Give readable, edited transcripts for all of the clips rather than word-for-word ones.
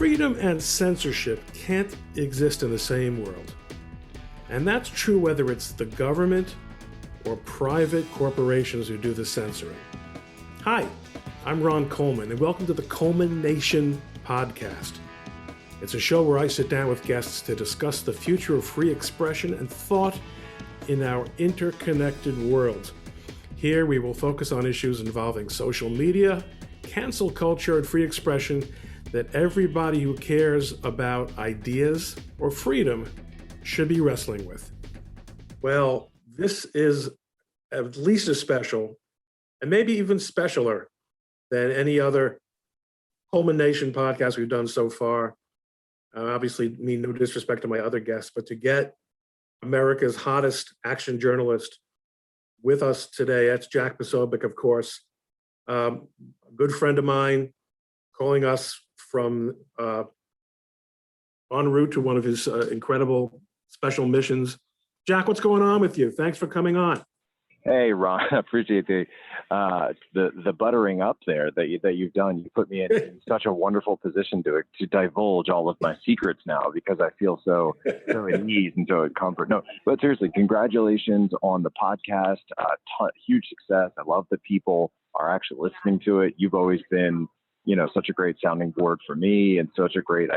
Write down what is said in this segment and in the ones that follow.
Freedom and censorship can't exist in the same world. And that's true whether it's the government or private corporations who do the censoring. Hi, I'm Ron Coleman, and welcome to the ColemanNation podcast. It's a show where I sit down with guests to discuss the future of free expression and thought in our interconnected world. Here we will focus on issues involving social media, cancel culture, and free expression that everybody who cares about ideas or freedom should be wrestling with. Well, this is at least as special, and maybe even specialer than any other ColemanNation podcast we've done so far. Obviously, mean no disrespect to my other guests, but to get America's hottest action journalist with us today, that's Jack Posobiec, of course, a good friend of mine, calling us from en route to one of his incredible special missions. Jack, what's going on with you? Thanks for coming on. Hey, Ron, I appreciate the buttering up there that you've done. You put me in such a wonderful position to divulge all of my secrets now, because I feel so at ease and so at comfort. No, but seriously, congratulations on the podcast. Huge success. I love that people are actually listening to it. You've always been, such a great sounding board for me, and such a great,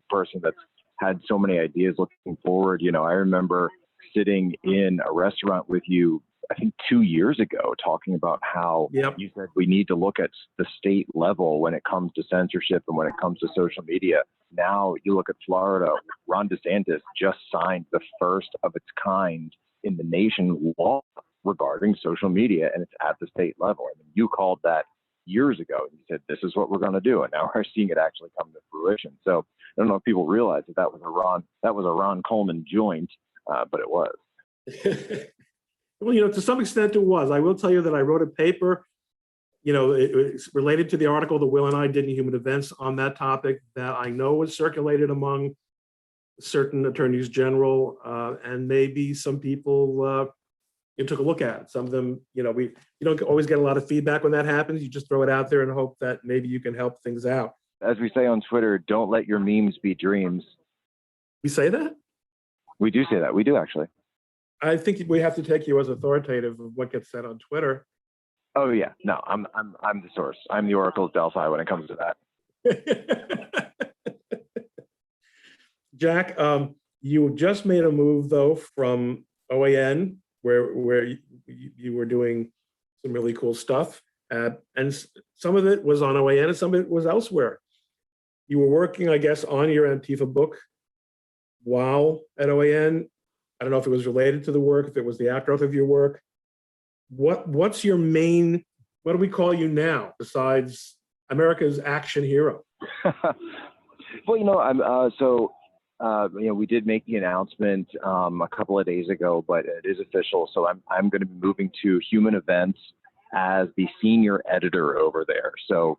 person that's had so many ideas looking forward. I remember sitting in a restaurant with you, I think 2 years ago, talking about how you said we need to look at the state level when it comes to censorship and when it comes to social media. Now you look at Florida, Ron DeSantis just signed the first of its kind in the nation law regarding social media, and it's at the state level. I mean, you called that years ago, and you said, this is what we're going to do. And now we're seeing it actually come to fruition. So I don't know if people realize that was a Ron Coleman joint, but it was. Well, to some extent it was. I will tell you that I wrote a paper, it's related to the article that Will and I did in Human Events on that topic, that I know was circulated among certain attorneys general, and maybe some people took a look at it. Some of them, you don't always get a lot of feedback when that happens. You just throw it out there and hope that maybe you can help things out. As we say on Twitter, don't let your memes be dreams. We say that? We do say that. We do, actually. I think we have to take you as authoritative of what gets said on Twitter. Oh yeah, no, I'm the source. I'm the Oracle of Delphi when it comes to that. Jack, you just made a move though from OAN, where you were doing some really cool stuff, and some of it was on OAN and some of it was elsewhere. You were working, I guess, on your Antifa book while at OAN. I don't know if it was related to the work, if it was the outgrowth of your work. What's your main, what do we call you now besides America's action hero? Well, we did make the announcement a couple of days ago, but it is official. So I'm going to be moving to Human Events as the senior editor over there. So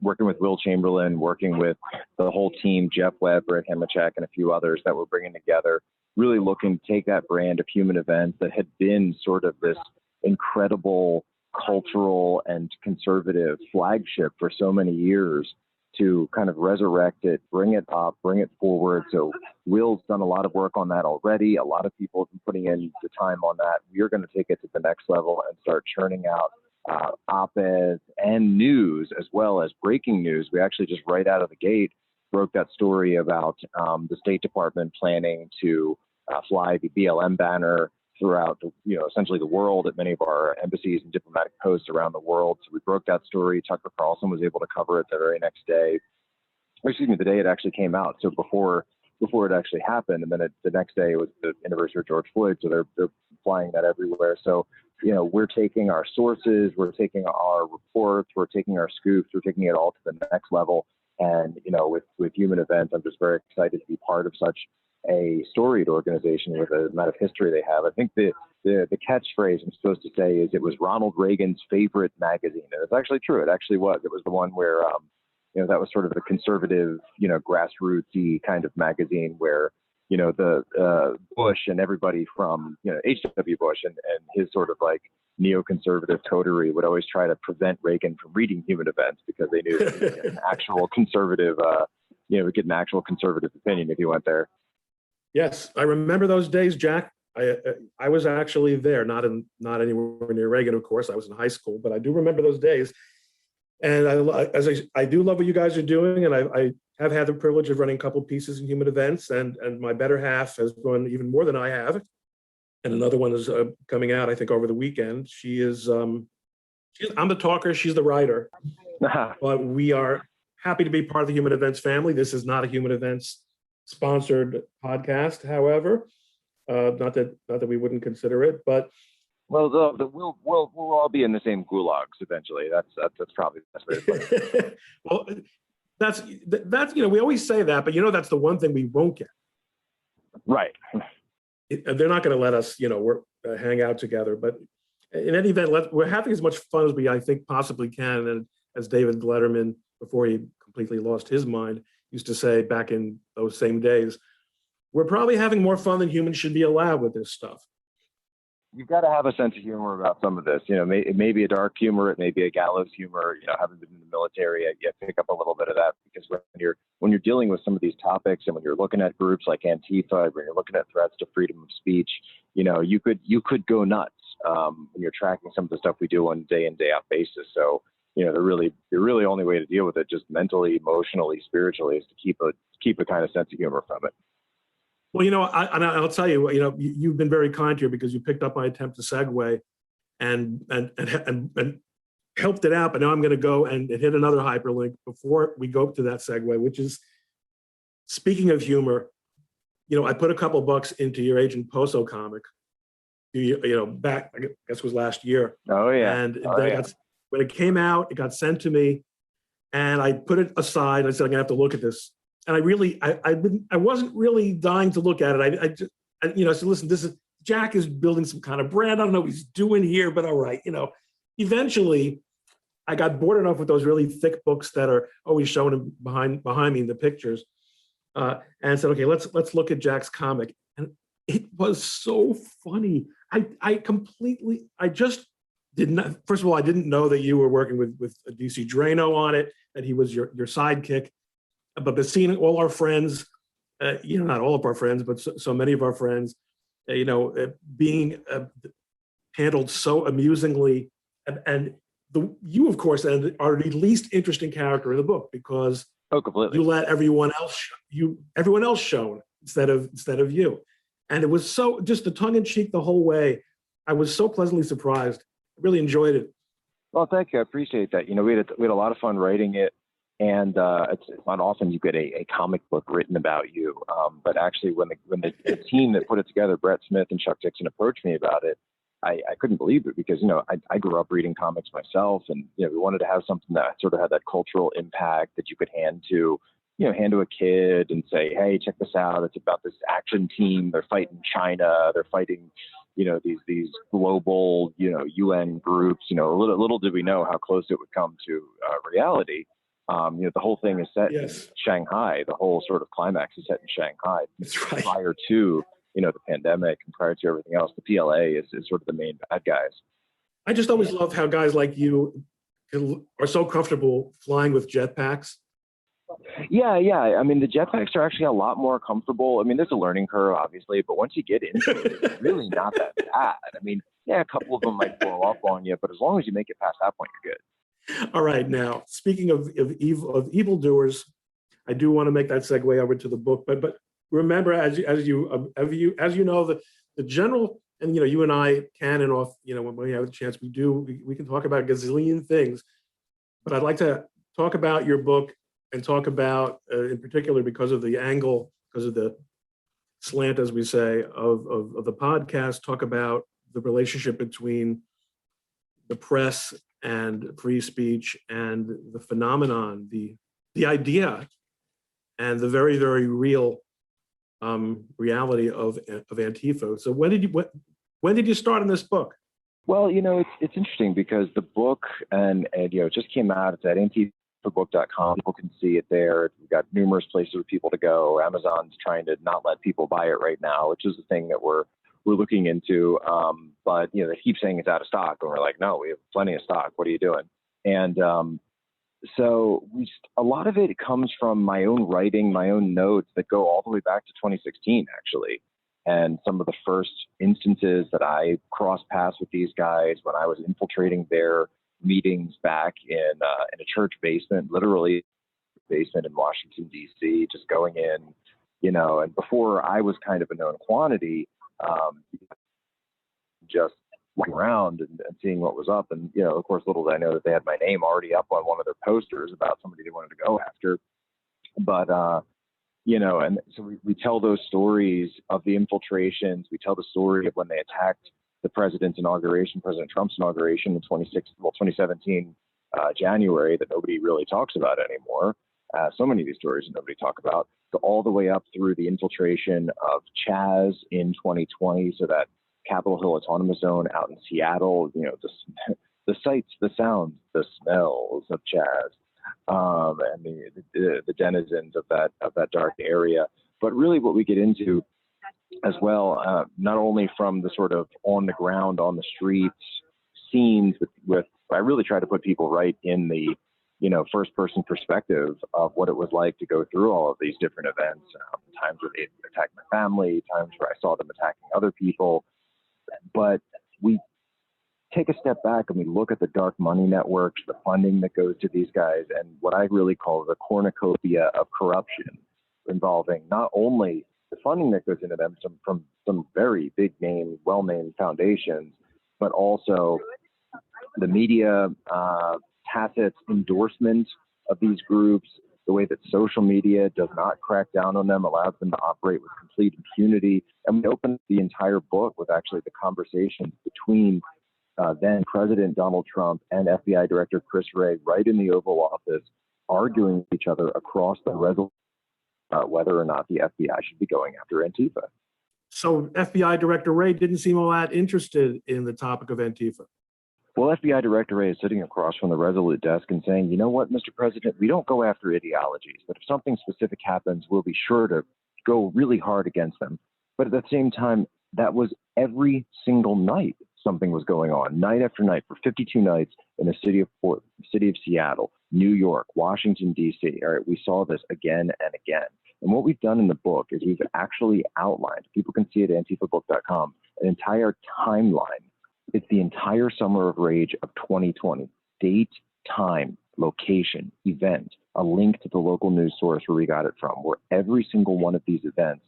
working with Will Chamberlain, working with the whole team, Jeff Webb, Brett Hamachek, and a few others that we're bringing together, really looking to take that brand of Human Events that had been sort of this incredible cultural and conservative flagship for so many years, to kind of resurrect it, bring it up, bring it forward. So Will's done a lot of work on that already. A lot of people have been putting in the time on that. We're going to take it to the next level and start churning out op-eds and news, as well as breaking news. We actually just right out of the gate broke that story about the State Department planning to fly the BLM banner throughout, essentially the world at many of our embassies and diplomatic posts around the world. So we broke that story. Tucker Carlson was able to cover it the very next day. The day it actually came out. So before it actually happened, and then the next day was the anniversary of George Floyd. So they're flying that everywhere. So we're taking our sources, we're taking our reports, we're taking our scoops, we're taking it all to the next level. And with Human Events, I'm just very excited to be part of such a storied organization with the amount of history they have. I think the catchphrase I'm supposed to say is, it was Ronald Reagan's favorite magazine. And it's actually true. It actually was. It was the one where, that was sort of the conservative, grassrootsy kind of magazine where, the Bush and everybody from, H.W. Bush and his sort of like neoconservative coterie would always try to prevent Reagan from reading Human Events because they knew that he was an actual conservative we get an actual conservative opinion if you went there. Yes, I remember those days, Jack. I was actually there, not anywhere near Reagan, of course. I was in high school, but I do remember those days. And I do love what you guys are doing, and I have had the privilege of running a couple pieces in human events, and my better half has run even more than I have. And another one is coming out, I think, over the weekend. I'm the talker, she's the writer. But we are happy to be part of the Human Events family. This is not a Human Events sponsored podcast, however. Not that we wouldn't consider it, but well, we'll all be in the same gulags eventually. That's probably the best way to put it. Well, that's we always say that, but that's the one thing we won't get. Right. They're not going to let us hang out together. But in any event, we're having as much fun as we I think possibly can. And as David Letterman, before he completely lost his mind, used to say back in those same days, we're probably having more fun than humans should be allowed with this stuff. You've got to have a sense of humor about some of this. It may be a dark humor, it may be a gallows humor. Having been in the military, you pick up a little bit of that, because when you're dealing with some of these topics, and when you're looking at groups like Antifa, when you're looking at threats to freedom of speech, you could go nuts when you're tracking some of the stuff we do on day in, day out basis. So the really only way to deal with it, just mentally, emotionally, spiritually, is to keep a kind of sense of humor from it. Well, I'll tell you, you've been very kind here, because you picked up my attempt to segue and helped it out. But now I'm going to go and hit another hyperlink before we go to that segue, which is, speaking of humor, I put a couple bucks into your Agent Poso comic, back, I guess it was last year. Oh yeah. And when it came out, it got sent to me, and I put it aside. I said, I'm gonna have to look at this. And I wasn't really dying to look at it. I said, listen, Jack is building some kind of brand. I don't know what he's doing here, but all right. Eventually I got bored enough with those really thick books that are always shown behind me in the pictures, and said, okay, let's look at Jack's comic. And it was so funny. I just did not, first of all, I didn't know that you were working with DC Drano on it, that he was your sidekick. But seeing all our friends, not all of our friends, but so many of our friends, being handled so amusingly, and you, of course, are the least interesting character in the book, because completely. You let everyone else shown instead of you, and it was so just the tongue in cheek the whole way. I was so pleasantly surprised. I really enjoyed it. Well, thank you. I appreciate that. We had a lot of fun writing it. And it's not often you get a comic book written about you. But actually, when the team that put it together, Brett Smith and Chuck Dixon, approached me about it, I couldn't believe it, because I grew up reading comics myself, and we wanted to have something that sort of had that cultural impact that you could hand to a kid and say, hey, check this out. It's about this action team. They're fighting China. They're fighting these global UN groups. Little did we know how close it would come to reality. The whole thing is set in Shanghai. The whole sort of climax is set in Shanghai. That's right. Prior to, the pandemic, and prior to everything else, the PLA is sort of the main bad guys. I just always love how guys like you are so comfortable flying with jetpacks. Yeah. I mean, the jetpacks are actually a lot more comfortable. I mean, there's a learning curve, obviously, but once you get into it, it's really not that bad. I mean, a couple of them might blow up on you, but as long as you make it past that point, you're good. All right, now speaking of evildoers, I do want to make that segue over to the book. But remember, as you know, the general, and you and I can, and off, when we have the chance, we can talk about a gazillion things. But I'd like to talk about your book, and talk about, in particular, because of the angle, because of the slant, as we say, of the podcast, talk about the relationship between the press and free speech, and the phenomenon, the idea, and the very, very real reality of Antifa. So when did you start on this book? Well, it's interesting, because the book and it just came out. It's at antifabook.com. People can see it there. We've got numerous places for people to go. Amazon's trying to not let people buy it right now, which is the thing that we're looking into, but they keep saying it's out of stock, and we're like, no, we have plenty of stock. What are you doing? And So a lot of it comes from my own writing, my own notes that go all the way back to 2016, actually. And some of the first instances that I crossed paths with these guys when I was infiltrating their meetings back in a church basement, literally basement in Washington, D.C., just going in, and before I was kind of a known quantity, just walking around and seeing what was up. And, of course, little did I know that they had my name already up on one of their posters about somebody they wanted to go after. But, and so we tell those stories of the infiltrations. We tell the story of when they attacked the President Trump's inauguration in 2017 January, that nobody really talks about anymore. So many of these stories that nobody talk about, so all the way up through the infiltration of Chaz in 2020, so that Capitol Hill Autonomous Zone out in Seattle, the sights, the sounds, the smells of Chaz, and the denizens of that dark area. But really what we get into as well, not only from the sort of on the ground, on the streets scenes with I really try to put people right in the, first person perspective of what it was like to go through all of these different events, times where they attacked my family, times where I saw them attacking other people. But we take a step back and we look at the dark money networks, the funding that goes to these guys, and what I really call the cornucopia of corruption, involving not only the funding that goes into them from some very big name, well-named foundations, but also the media tacit endorsement of these groups, the way that social media does not crack down on them, allows them to operate with complete impunity. And we open the entire book with actually the conversations between then President Donald Trump and FBI Director Chris Wray right in the Oval Office, arguing with each other across the resolution whether or not the FBI should be going after Antifa. So FBI Director Wray didn't seem all that interested in the topic of Antifa. Well, FBI Director Wray is sitting across from the Resolute desk and saying, you know what, Mr. President, we don't go after ideologies, but if something specific happens, we'll be sure to go really hard against them. But at the same time, that was every single night something was going on, night after night, for 52 nights in the city of Seattle, New York, Washington, D.C. All right, we saw this again and again. And what we've done in the book is we've actually outlined, people can see it at antifabook.com, an entire timeline. It's the entire Summer of Rage of 2020. Date, time, location, event, a link to the local news source where we got it from, where every single one of these events,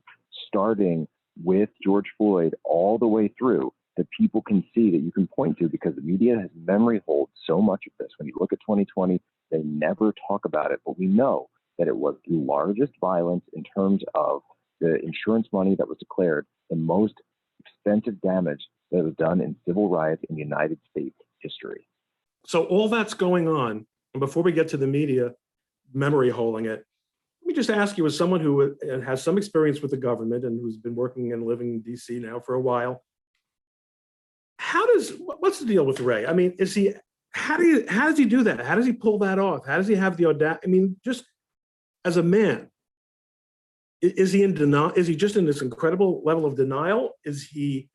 starting with George Floyd all the way through, that people can see, that you can point to, because the media has memory hold so much of this. When you look at 2020, they never talk about it, but we know that it was the largest violence in terms of the insurance money that was declared, the most extensive damage that was done in civil riots in United States history. So all that's going on, and before we get to the media memory holding it, let me just ask you, as someone who has some experience with the government and who's been working and living in DC now for a while, what's the deal with Ray? I mean, how does he do that? How does he pull that off? How does he have the audacity? I mean, just as a man, is he in denial? Is he just in this incredible level of denial? Is he,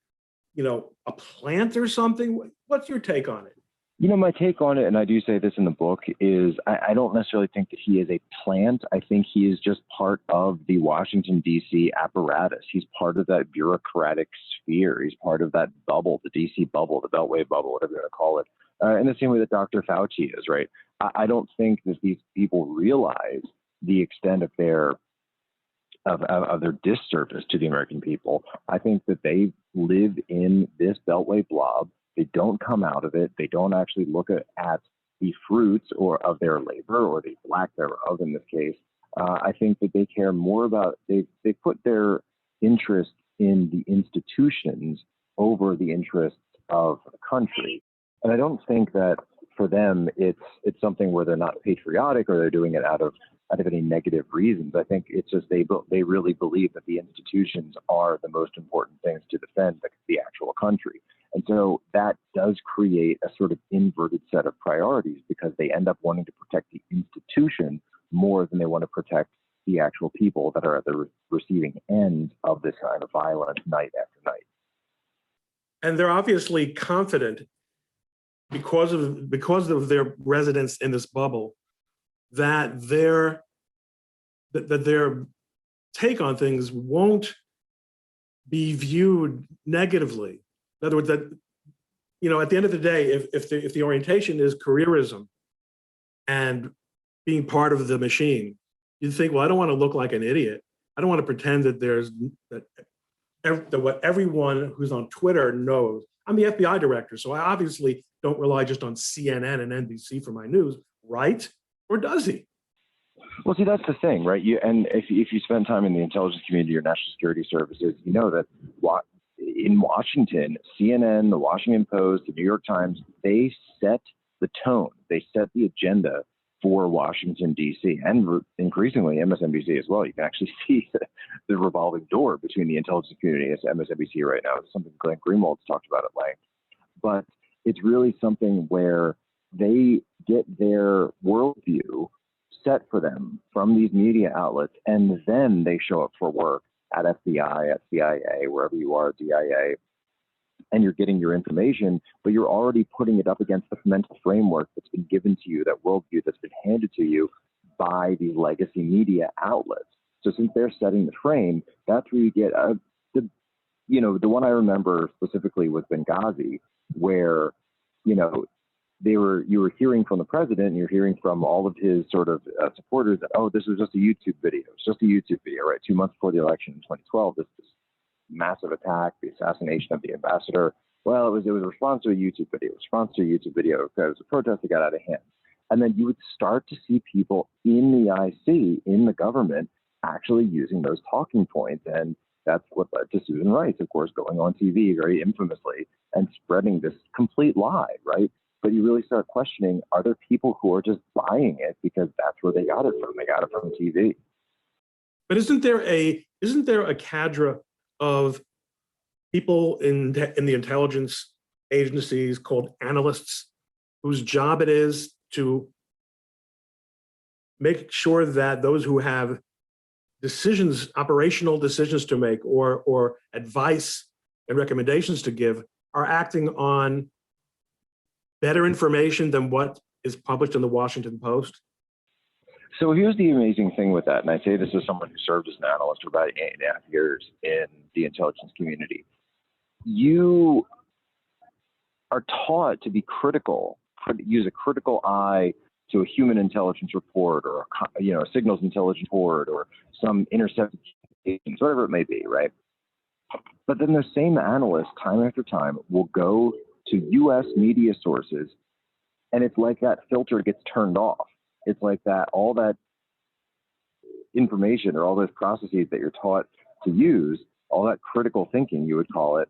a plant or something? What's your take on it? My take on it, and I do say this in the book, is I don't necessarily think that he is a plant. I think he is just part of the Washington, D.C. apparatus. He's part of that bureaucratic sphere. He's part of that bubble, the D.C. bubble, the Beltway bubble, whatever you want to call it. In the same way that Dr. Fauci is, right? I don't think that these people realize the extent of their disservice to the American people. I think that they live in this Beltway blob. They don't come out of it. They don't actually look at the fruits of their labor, or the lack thereof in this case. I think that they care more about, they put their interest in the institutions over the interests of the country. And I don't think that for them it's something where they're not patriotic or they're doing it out of any negative reasons. I think it's just they really believe that the institutions are the most important things to defend the actual country. And so that does create a sort of inverted set of priorities, because they end up wanting to protect the institution more than they want to protect the actual people that are at the receiving end of this kind of violence night after night. And they're obviously confident because of their residence in this bubble, that their take on things won't be viewed negatively. In other words, that, at the end of the day, if the orientation is careerism and being part of the machine, you think, well, I don't want to look like an idiot. I don't want to pretend that what everyone who's on Twitter knows. I'm the FBI director, so I obviously don't rely just on CNN and NBC for my news, right? Or does he? Well, see, that's the thing, right? And if you spend time in the intelligence community or national security services, you know that in Washington, CNN, the Washington Post, the New York Times, they set the tone. They set the agenda for Washington, D.C., and increasingly MSNBC as well. You can actually see the revolving door between the intelligence community and MSNBC right now. It's something Glenn Greenwald's talked about at length. But it's really something where they get their worldview set for them from these media outlets, and then they show up for work at FBI, at CIA, wherever you are, DIA, and you're getting your information, but you're already putting it up against the mental framework that's been given to you, that worldview that's been handed to you by these legacy media outlets. So since they're setting the frame, that's where you get the one I remember specifically was Benghazi, where, you were hearing from the president and you're hearing from all of his sort of supporters that, oh, this was just a YouTube video. It's just a YouTube video, right? 2 months before the election in 2012, this massive attack, the assassination of the ambassador. Well, it was a response to a YouTube video. Because the protest that got out of hand. And then you would start to see people in the IC, in the government, actually using those talking points. And that's what led to Susan Rice, of course, going on TV very infamously and spreading this complete lie, right? But you really start questioning, are there people who are just buying it because that's where they got it from? They got it from TV. But isn't there a cadre of people in the intelligence agencies called analysts, whose job it is to make sure that those who have operational decisions to make, or advice and recommendations to give, are acting on better information than what is published in the Washington Post? So here's the amazing thing with that, and I say this as someone who served as an analyst for about 8.5 years in the intelligence community. You are taught to be critical, use a critical eye to a human intelligence report, or a signals intelligence report, or some intercepted communications, whatever it may be, right? But then the same analyst, time after time, will go to U.S. media sources, and it's like that filter gets turned off. It's like that all that information or all those processes that you're taught to use, all that critical thinking, you would call it,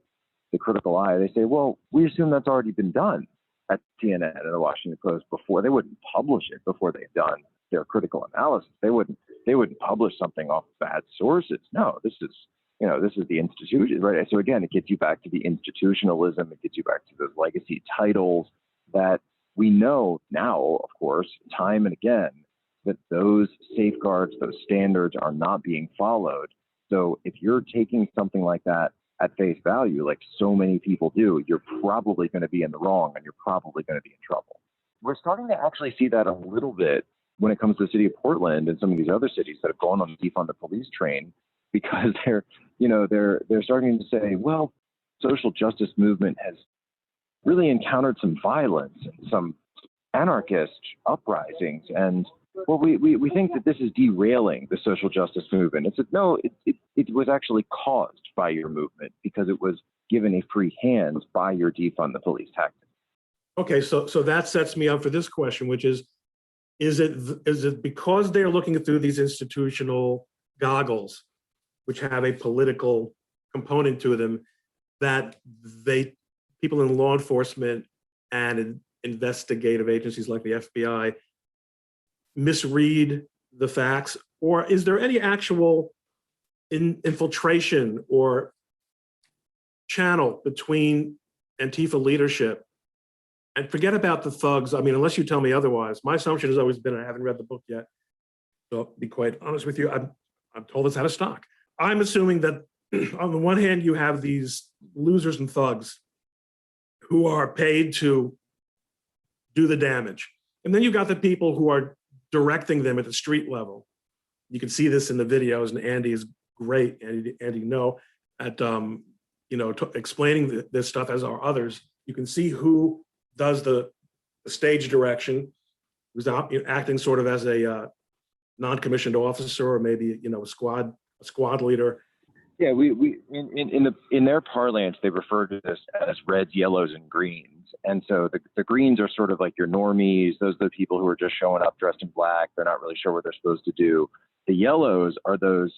the critical eye, they say, well, we assume that's already been done at CNN and the Washington Post before. They wouldn't publish it before they've done their critical analysis. They wouldn't publish something off bad sources. No, this is the institution, right? So again, it gets you back to the institutionalism. It gets you back to those legacy titles that we know now, of course, time and again, that those safeguards, those standards are not being followed. So if you're taking something like that at face value, like so many people do, you're probably going to be in the wrong, and you're probably going to be in trouble. We're starting to actually see that a little bit when it comes to the city of Portland and some of these other cities that have gone on the defund the police train, because they're starting to say, well, social justice movement has really encountered some violence, some anarchist uprisings, and well, we think that this is derailing the social justice movement. It's no, it was actually caused by your movement because it was given a free hand by your defund the police tactic. Okay, so that sets me up for this question, which is it because they're looking through these institutional goggles, which have a political component to them, that people in law enforcement and investigative agencies like the FBI misread the facts? Or is there any actual infiltration or channel between Antifa leadership? And forget about the thugs. I mean, unless you tell me otherwise. My assumption has always been, I haven't read the book yet, so I'll be quite honest with you, I'm told it's out of stock. I'm assuming that on the one hand, you have these losers and thugs who are paid to do the damage. And then you've got the people who are directing them at the street level. You can see this in the videos, and Andy is great, Andy No, at explaining this stuff, as are others. You can see who does the stage direction, who's acting sort of as a non-commissioned officer, or maybe a squad leader. Yeah, we in their parlance, they refer to this as reds, yellows, and greens. And so the greens are sort of like your normies. Those are the people who are just showing up dressed in black. They're not really sure what they're supposed to do. The yellows are those,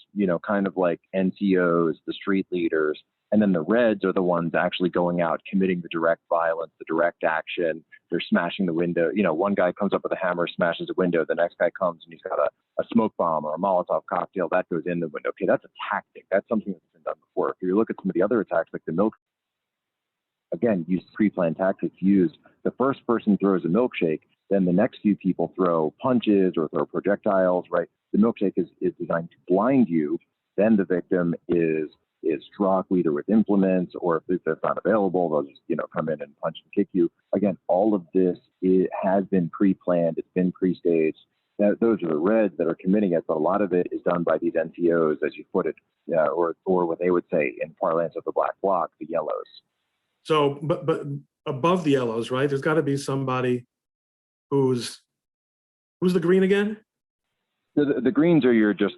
kind of like NCOs, the street leaders. And then the reds are the ones actually going out, committing the direct violence, the direct action. They're smashing the window. One guy comes up with a hammer, smashes a window. The next guy comes and he's got a smoke bomb or a Molotov cocktail that goes in the window. Okay, that's a tactic. That's something that's been done before. If you look at some of the other attacks, like the milk, again, use pre-planned tactics used. The first person throws a milkshake, then the next few people throw punches or throw projectiles, right? The milkshake is designed to blind you. Then the victim is struck either with implements, or if that's not available, they'll just come in and punch and kick you. Again, all of this has been pre-planned. It's been pre-staged. Those are the reds that are committing it, but a lot of it is done by these NCOs, as you put it, or what they would say in parlance of the black bloc, the yellows. So, but above the yellows, right? There's got to be somebody who's the green again. The greens are your chattel,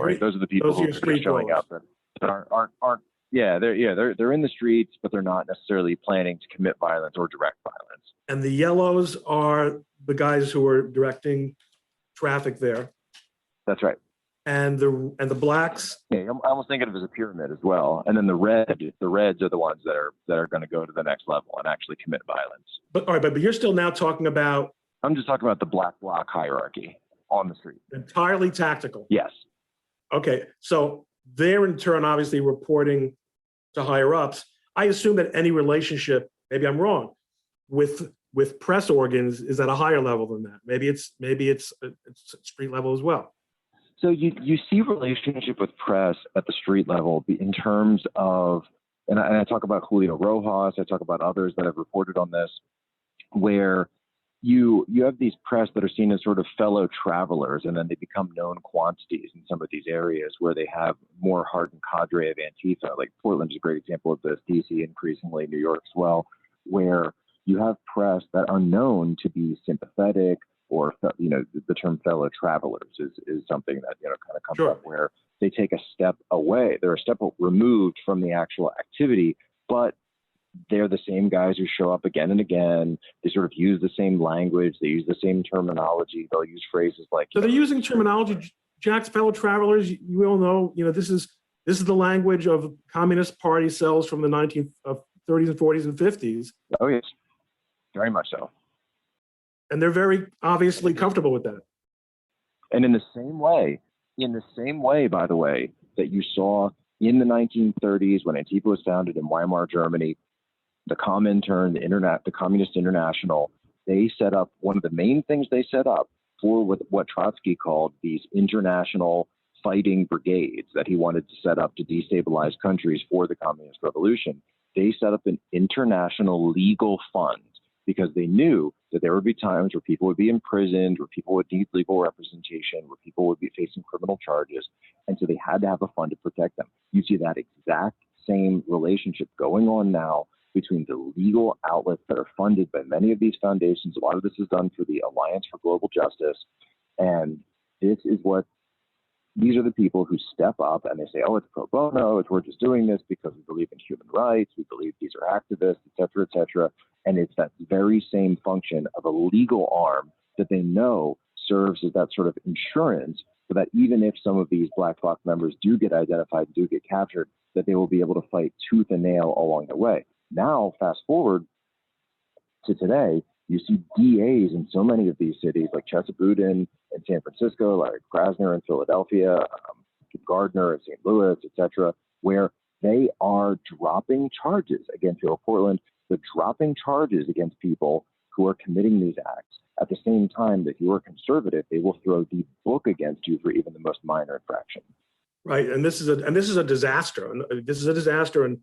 right? Those are the people who are just showing up that aren't. Yeah, they're in the streets, but they're not necessarily planning to commit violence or direct violence. And the yellows are the guys who are directing traffic there. That's right. And the blacks. Yeah, I'm almost thinking of it as a pyramid as well. And then the reds are the ones that are going to go to the next level and actually commit violence. But all right, but you're still now talking about. I'm just talking about the black bloc hierarchy on the street. Entirely tactical. Yes. Okay, so they're in turn obviously reporting to higher ups. I assume that any relationship, maybe I'm wrong, with press organs is at a higher level than that. Maybe it's street level as well. So you see relationship with press at the street level in terms of, and I talk about Julio Rojas, I talk about others that have reported on this, where you have these press that are seen as sort of fellow travelers, and then they become known quantities in some of these areas where they have more hardened cadre of Antifa. Like Portland is a great example of this, DC increasingly, New York as well, where you have press that are known to be sympathetic, or the term fellow travelers is something that kind of comes Sure. up, where they take a step away. They're a step removed from the actual activity, but they're the same guys who show up again and again. They sort of use the same language. They use the same terminology. They'll use phrases like. So they're using terminology. Jack's fellow travelers. You all know. This is the language of Communist Party cells from the 1930s and 40s and 50s. Oh yes, very much so. And they're very obviously comfortable with that. And in the same way, by the way, that you saw in the 1930s when Antifa was founded in Weimar, Germany, the Comintern, the Communist International, they set up, one of the main things they set up for what Trotsky called these international fighting brigades that he wanted to set up to destabilize countries for the communist revolution. They set up an international legal fund because they knew that there would be times where people would be imprisoned, where people would need legal representation, where people would be facing criminal charges. And so they had to have a fund to protect them. You see that exact same relationship going on now between the legal outlets that are funded by many of these foundations. A lot of this is done through the Alliance for Global Justice. And these are the people who step up and they say, oh, it's pro bono, we're just doing this because we believe in human rights, we believe these are activists, et cetera, et cetera. And it's that very same function of a legal arm that they know serves as that sort of insurance so that even if some of these Black Bloc members do get identified, do get captured, that they will be able to fight tooth and nail along the way. Now, fast forward to today, you see DAs in so many of these cities, like Chesa Boudin in San Francisco, like Krasner in Philadelphia, Gardner in St. Louis, et cetera, where they are dropping charges against people. Portland, they're dropping charges against people who are committing these acts. At the same time that if you are conservative, they will throw the book against you for even the most minor infraction. Right, and this is a disaster. This is a disaster, and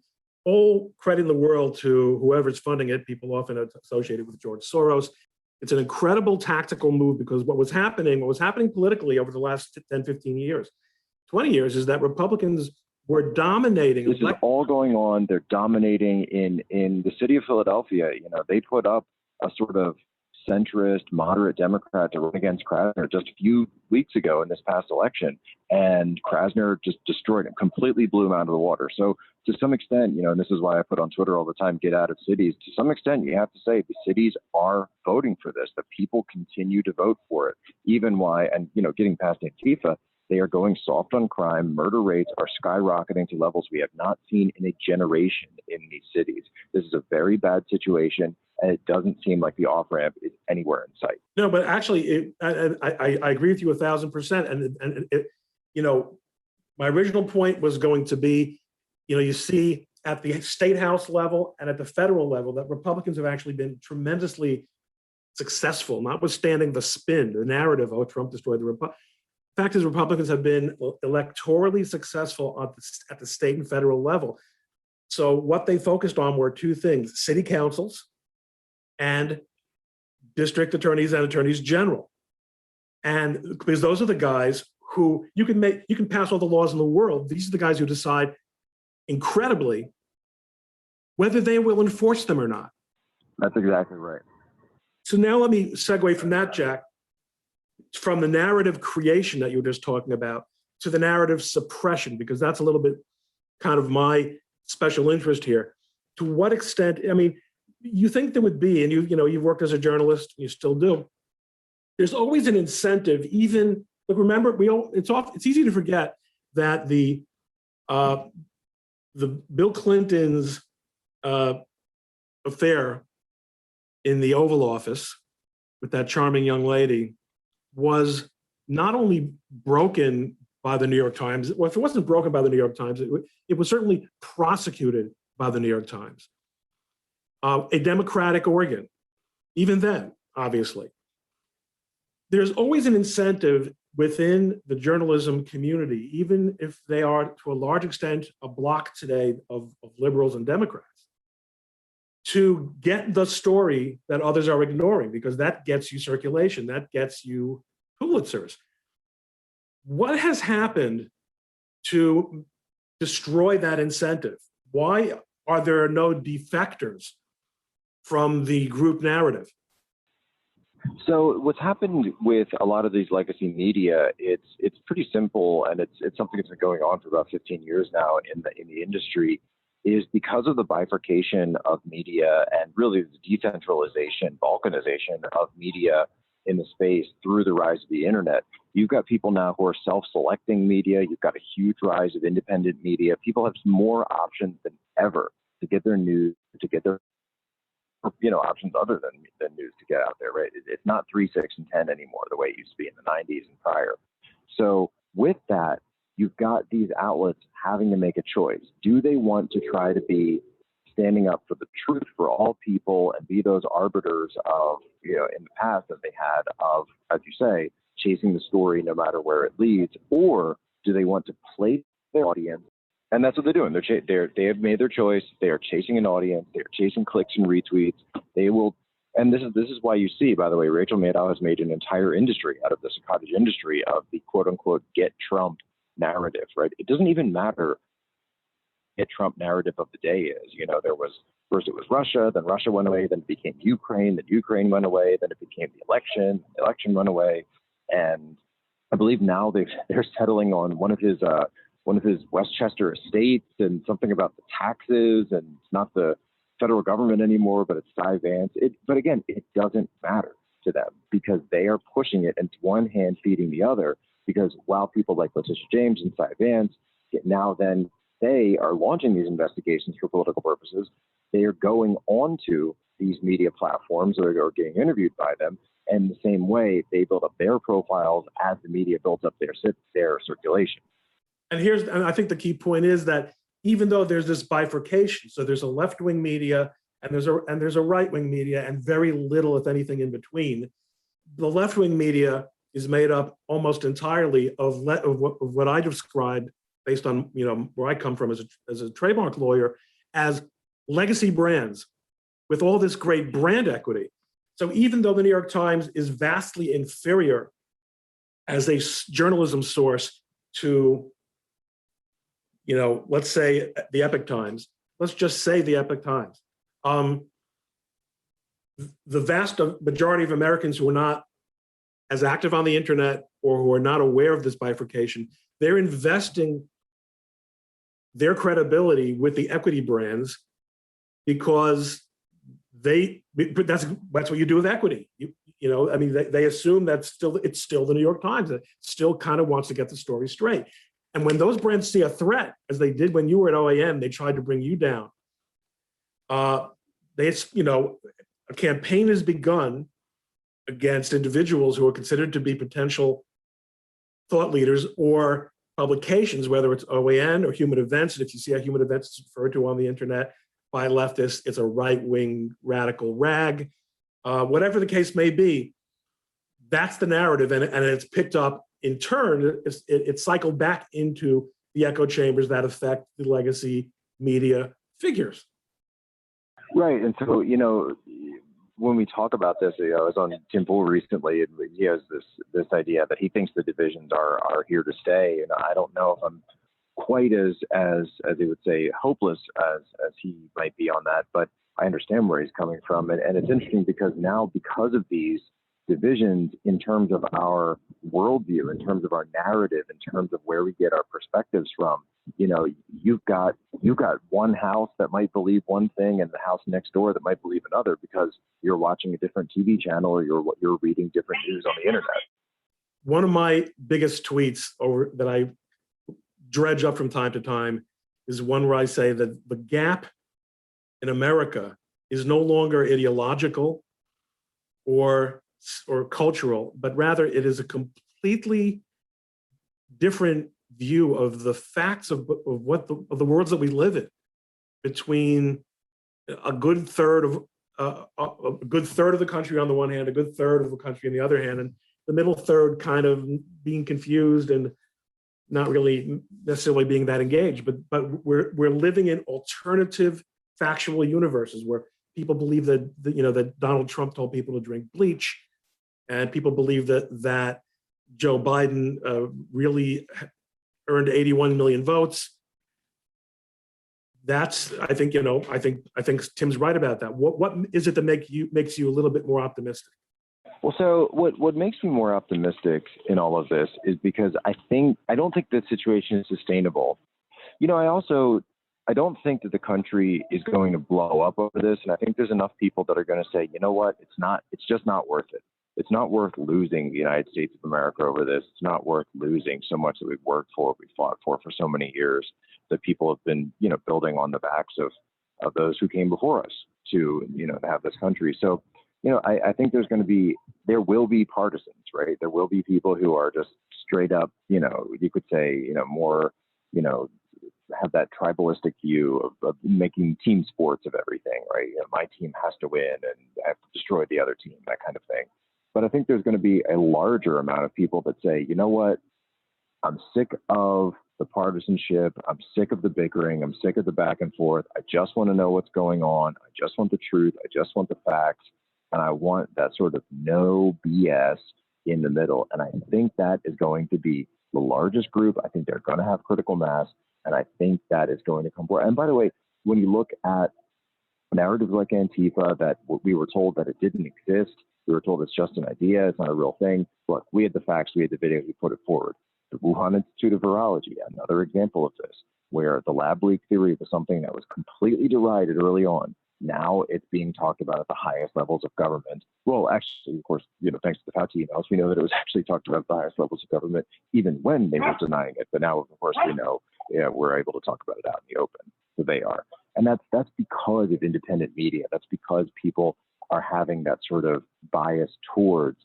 all credit in the world to whoever's funding it. People often associated with George Soros. It's an incredible tactical move because what was happening politically over the last 10, 15 years, 20 years, is that Republicans were dominating. This is all going on. They're dominating in the city of Philadelphia. You know, they put up a sort of centrist, moderate Democrat to run against Krasner just a few weeks ago in this past election, and Krasner just destroyed him, completely blew him out of the water. So to some extent, you know, and this is why I put on Twitter all the time, get out of cities. To some extent, you have to say the cities are voting for this. The people continue to vote for it, even why, and, you know, getting past Antifa, they are going soft on crime. Murder rates are skyrocketing to levels we have not seen in a generation in these cities. This is a very bad situation, and it doesn't seem like the off-ramp is anywhere in sight. No, but actually, I agree with you 1,000%. And you know, my original point was going to be, you know, you see at the state house level and at the federal level that Republicans have actually been tremendously successful, notwithstanding the spin, the narrative, oh, Trump destroyed the Republic. The fact is, Republicans have been electorally successful at the state and federal level. So what they focused on were two things: city councils and district attorneys and attorneys general. And because those are the guys who you can pass all the laws in the world. These are the guys who decide incredibly whether they will enforce them or not. That's exactly right. So now let me segue from that, Jack, from the narrative creation that you were just talking about to the narrative suppression, because that's a little bit kind of my special interest here. To what extent, I mean, you think there would be, and you've worked as a journalist, you still do, there's always an incentive, even, look, remember, it's easy to forget that the Bill Clinton's affair in the Oval Office with that charming young lady was not only broken by the New York Times. Well, if it wasn't broken by the New York Times, it was certainly prosecuted by the New York Times. A democratic organ, even then, obviously. There's always an incentive within the journalism community, even if they are, to a large extent, a block today of liberals and Democrats, to get the story that others are ignoring, because that gets you circulation, that gets you Pulitzers. What has happened to destroy that incentive? Why are there no defectors from the group narrative? So what's happened with a lot of these legacy media, it's pretty simple, and it's something that's been going on for about 15 years now in the industry, is because of the bifurcation of media and really the decentralization, balkanization of media in the space through the rise of the internet. You've got people now who are self-selecting media. You've got a huge rise of independent media. People have more options than ever to get their news, to get their options other than news to get out there, right? It's not 3, 6, and 10 anymore the way it used to be in the 90s and prior. So with that, you've got these outlets having to make a choice. Do they want to try to be standing up for the truth for all people and be those arbiters of, in the past that they had of, as you say, chasing the story no matter where it leads, or do they want to play their audience? And that's what they're doing. They have made their choice. They are chasing an audience. They are chasing clicks and retweets. They will, and this is why you see, by the way, Rachel Maddow has made an entire industry out of this, a cottage industry of the quote unquote get Trump narrative, right? It doesn't even matter what Trump narrative of the day is. There was, first it was Russia, then Russia went away, then it became Ukraine, then Ukraine went away, then it became the election went away, and I believe now they're settling on one of his Westchester estates and something about the taxes, and it's not the federal government anymore, but it's Cy Vance. But again, it doesn't matter to them because they are pushing it, and it's one hand feeding the other. Because while people like Letitia James and Cy Vance then they are launching these investigations for political purposes, they are going onto these media platforms or getting interviewed by them. And the same way, they build up their profiles as the media builds up their circulation. And I think the key point is that even though there's this bifurcation, so there's a left-wing media and there's a right-wing media and very little, if anything, in between. The left-wing media is made up almost entirely of what I described, based on where I come from as a trademark lawyer, as legacy brands with all this great brand equity. So even though the New York Times is vastly inferior as a journalism source to, let's say the Epoch Times, let's just say the Epoch Times. The vast majority of Americans who are not as active on the internet or who are not aware of this bifurcation, they're investing their credibility with the equity brands because that's what you do with equity. They assume that it's still the New York Times that still kind of wants to get the story straight. And when those brands see a threat, as they did when you were at OAN, they tried to bring you down. A campaign has begun against individuals who are considered to be potential thought leaders or publications, whether it's OAN or Human Events. And if you see how Human Events is referred to on the internet by leftists, it's a right-wing radical rag. Whatever the case may be, that's the narrative, and it's picked up in turn. It's cycled back into the echo chambers that affect the legacy media figures. Right, and so when we talk about this, I was on Tim Pool recently, and he has this idea that he thinks the divisions are here to stay, and I don't know if I'm quite as they would say hopeless as he might be on that, but I understand where he's coming from, and it's interesting because now, because of these divisions, in terms of our worldview, in terms of our narrative, in terms of where we get our perspectives from, you've got one house that might believe one thing and the house next door that might believe another because you're watching a different TV channel or you're reading different news on the internet. One of my biggest tweets that I dredge up from time to time is one where I say that the gap in America is no longer ideological or cultural, but rather it is a completely different view of the facts of the worlds that we live in, between a good third of the country on the one hand, a good third of the country on the other hand, and the middle third kind of being confused and not really necessarily being that engaged. But we're living in alternative factual universes where people believe that Donald Trump told people to drink bleach, and people believe that Joe Biden really earned 81 million votes. That's, I think Tim's right about that. What is it that makes you a little bit more optimistic? Well, so what makes me more optimistic in all of this is because I don't think the situation is sustainable. I don't think that the country is going to blow up over this, and I think there's enough people that are going to say, you know what, it's just not worth it. It's not worth losing the United States of America over this. It's not worth losing so much that we've worked for, we fought for so many years, that people have been, building on the backs of those who came before us to, to have this country. So, I think there will be partisans, right? There will be people who are just straight up, you could say, more, have that tribalistic view of making team sports of everything, right? My team has to win and I have to destroy the other team, that kind of thing. But I think there's going to be a larger amount of people that say, you know what, I'm sick of the partisanship. I'm sick of the bickering. I'm sick of the back and forth. I just want to know what's going on. I just want the truth. I just want the facts. And I want that sort of no BS in the middle. And I think that is going to be the largest group. I think they're going to have critical mass. And I think that is going to come forward. And by the way, when you look at narratives like Antifa, that we were told that it didn't exist, we were told it's just an idea, it's not a real thing. Look, we had the facts, we had the videos, we put it forward. The Wuhan Institute of Virology, another example of this, where the lab leak theory was something that was completely derided early on. Now it's being talked about at the highest levels of government. Well, actually, of course, thanks to the Fauci emails, we know that it was actually talked about at the highest levels of government, even when they were denying it. But now, of course, we know we're able to talk about it out in the open. So they are. And that's because of independent media. That's because people are having that sort of bias towards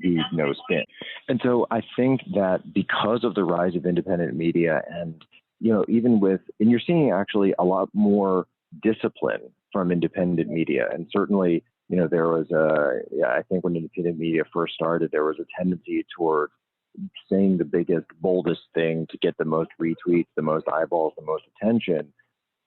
the no spin. And so I think that because of the rise of independent media and, and you're seeing actually a lot more discipline from independent media. And certainly, there was I think when independent media first started, there was a tendency toward saying the biggest, boldest thing to get the most retweets, the most eyeballs, the most attention,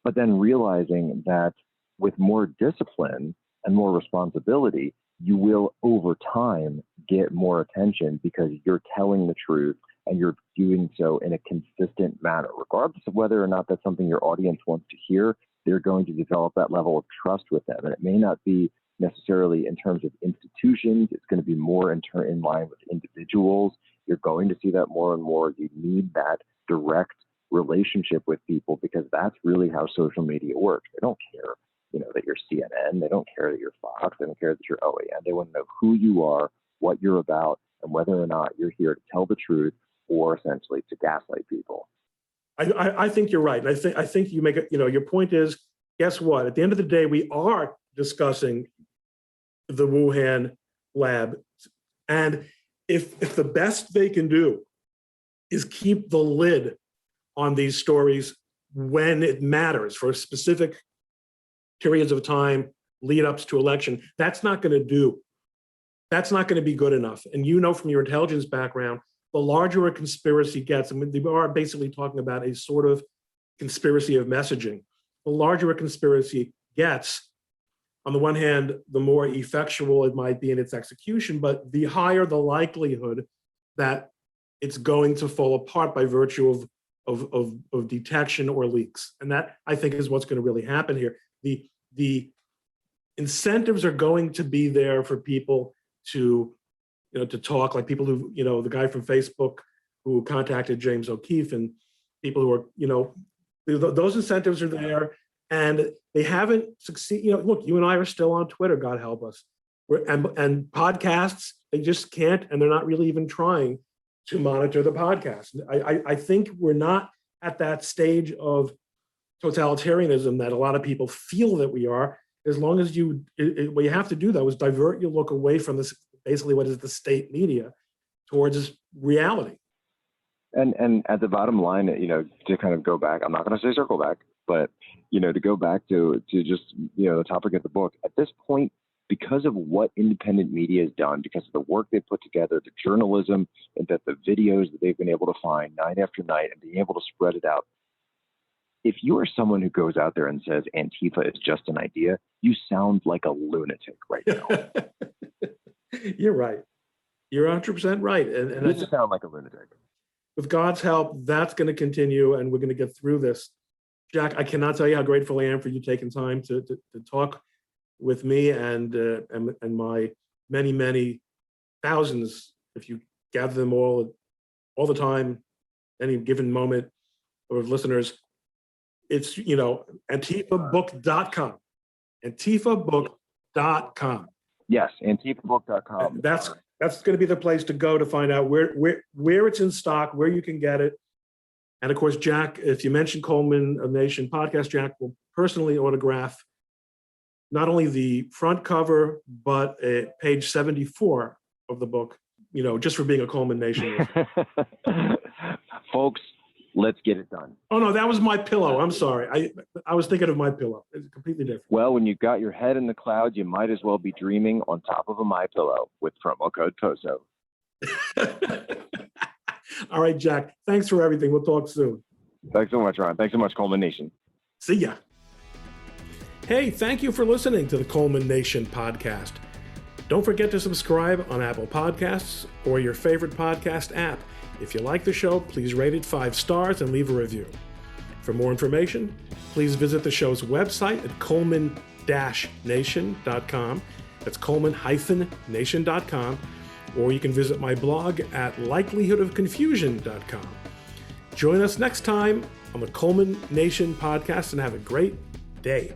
but then realizing that with more discipline, and more responsibility, you will over time get more attention because you're telling the truth and you're doing so in a consistent manner. Regardless of whether or not that's something your audience wants to hear, they're going to develop that level of trust with them. And it may not be necessarily in terms of institutions. It's going to be more in line with individuals. You're going to see that more and more. You need that direct relationship with people because that's really how social media works. They don't care, that you're CNN. They don't care that you're Fox. They don't care that you're OAN. They want to know who you are, what you're about, and whether or not you're here to tell the truth or essentially to gaslight people. I think you're right. And I think you make it, your point is, guess what? At the end of the day, we are discussing the Wuhan Lab. And if the best they can do is keep the lid on these stories when it matters for specific periods of time, lead ups to election, that's not going to be good enough. And from your intelligence background, the larger a conspiracy gets, and we are basically talking about a sort of conspiracy of messaging. The larger a conspiracy gets, on the one hand, the more effectual it might be in its execution, but the higher the likelihood that it's going to fall apart by virtue of detection or leaks. And that, I think, is what's going to really happen here. The incentives are going to be there for people to talk, like people who, the guy from Facebook who contacted James O'Keefe, and people who are, those incentives are there, and they haven't succeeded. Look, you and I are still on Twitter, God help us. And podcasts, they just can't, and they're not really even trying to monitor the podcast. I think we're not at that stage of totalitarianism that a lot of people feel that we are. As long as what you have to do, though, is divert your look away from this, basically what is the state media, towards reality. And at the bottom line, to kind of go back, I'm not going to say circle back, but, to go back to just, the topic of the book, at this point, because of what independent media has done, because of the work they put together, the journalism, and that the videos that they've been able to find night after night and being able to spread it out, if you are someone who goes out there and says Antifa is just an idea, you sound like a lunatic right now. You're right. You're 100% right. And you just sound like a lunatic. With God's help, that's going to continue, and we're going to get through this. Jack, I cannot tell you how grateful I am for you taking time to talk with me and my many, many thousands, if you gather them all the time, any given moment, of listeners. It's, antifabook.com. Antifabook.com. Yes, antifabook.com. That's going to be the place to go to find out where it's in stock, where you can get it. And of course, Jack, if you mention ColemanNation podcast, Jack will personally autograph not only the front cover, but page 74 of the book, just for being a ColemanNation. Folks, let's get it done. Oh, no, that was my pillow. I'm sorry. I was thinking of my pillow. It's completely different. Well, when you got your head in the clouds, you might as well be dreaming on top of a My Pillow with promo code POSO. All right, Jack. Thanks for everything. We'll talk soon. Thanks so much, Ron. Thanks so much, ColemanNation. See ya. Hey, thank you for listening to the ColemanNation podcast. Don't forget to subscribe on Apple Podcasts or your favorite podcast app. If you like the show, please rate it 5 stars and leave a review. For more information, please visit the show's website at coleman-nation.com. That's coleman-nation.com. Or you can visit my blog at likelihoodofconfusion.com. Join us next time on the ColemanNation podcast and have a great day.